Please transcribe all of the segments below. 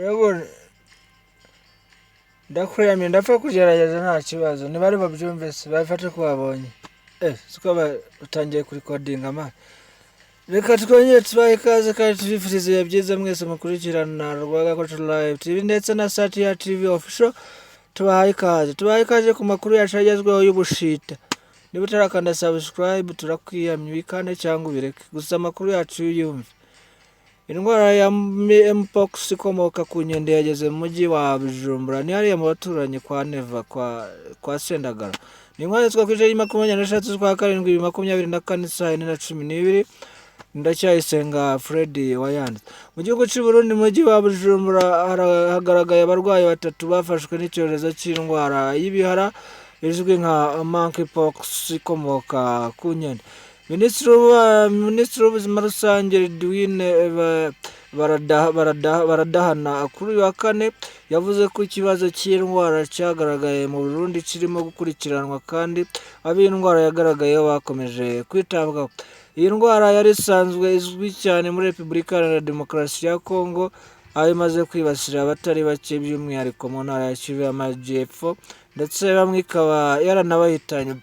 urabona ndakuramye ndapfa kugerageza nta kibazo ntibari babyumve se babifate ko babonye siko batangiye kurikodinga amana. Reka twongere tubahe ikaze kandi tubifurize ibihe byiza mwese mukurikirana Rwagakoco Live TV ndetse na Satya TV Official. Tubahaye ikaze ku makuru yacu agezweho y'ubushita. Niba utarakanda subscribe turakwiyamye wikande cyangwa ubireke, gusa amakuru yacu yumve. Indwara ya mpox ikomoka ku nkende yageze mu mujyi wa Bujumbura, ni hariya mu baturanyi kwa Neva kwa Sendagara. Ni indwara yitwa ku itariki 23 z'ukwa karindwi 2024 saa 4:12. Ndacyayisenga Freddy wayanditse. Mu gihugu cy'u Burundi mu mujyi wa Bujumbura hagaragaye abarwayi 3 bafashwe n'icyorezo cy'indwara y'ibihara izwi nka monkeypox ikomoka ku nkende. Minisitiri w'ubuzima rusange Edwin Baradahana kuri uyu wa kane yavuze ko ikibazo cy'indwara cyagaragaye mu Burundi kirimo gukurikiranwa kandi ab'iyi ndwara yagaragayeho bakomeje kwitabwaho. Iyi ndwara yari isanzwe izwi cyane muri Repubulika Iharanira Demokarasi ya Kongo, aho imaze kwibasira abatari bake by'umwihariko mu ntara ya Kivu y'Amajyepfo, ndetse bamwe ikaba yaranabahitanye.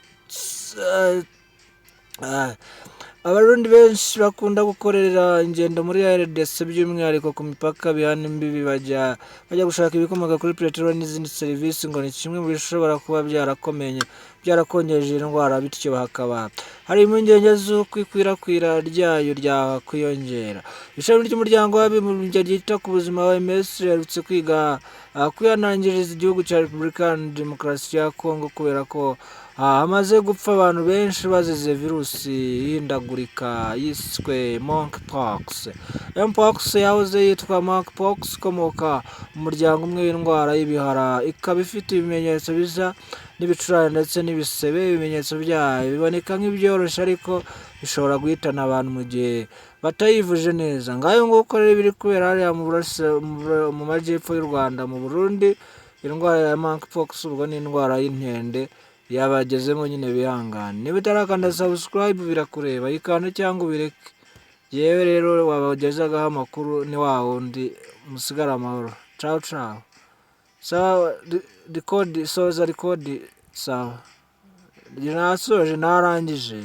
Abarundi benshi bakunda gukorera ingendo muri RDC by'umwihariko ku mipaka bihana imbibi bajya gushaka ibikomoka kuri peteroli n'izindi serivisi, ngo ni kimwe mu bishobora kuba byarakongeje indwara, bityo hakaba hari impungenge z'uko ikwirakwira ryayo ryakwiyongera. Ishami ry'umuryango w'abibumbye ryita ku buzima OMS riherutse kwihanangiriza igihugu cya Repubulika Iharanira Demokarasi ya Kongo kubera ko hamaze gupfa abantu benshi bazize virusi ihindagurika yiswe monkeypox. Mpox yahoze yitwa monkeypox ikomoka mu muryango umwe w'indwara y'ibihara, ikaba ifite ibimenyetso bisa n'ibicurane ndetse n'ibisebe. Ibimenyetso byayo biboneka nk'ibyoroshye ariko bishobora guhitana abantu mu gihe batayivuje neza. Ngayo nguko rero biri kubera hariya mu majyepfo y'u Rwanda mu Burundi. Indwara ya monkeypox ubwo ni indwara y'inkende yabagezemo, nyine bihangane. Niba utarakanda subscribe birakureba, ikanda cyangwa ubireke. Yewe rero wabagezagaho amakuru ni wa wundi, musigara amahoro. Ciao ciao. Sawa, soza record sawa. Nasoje narangije.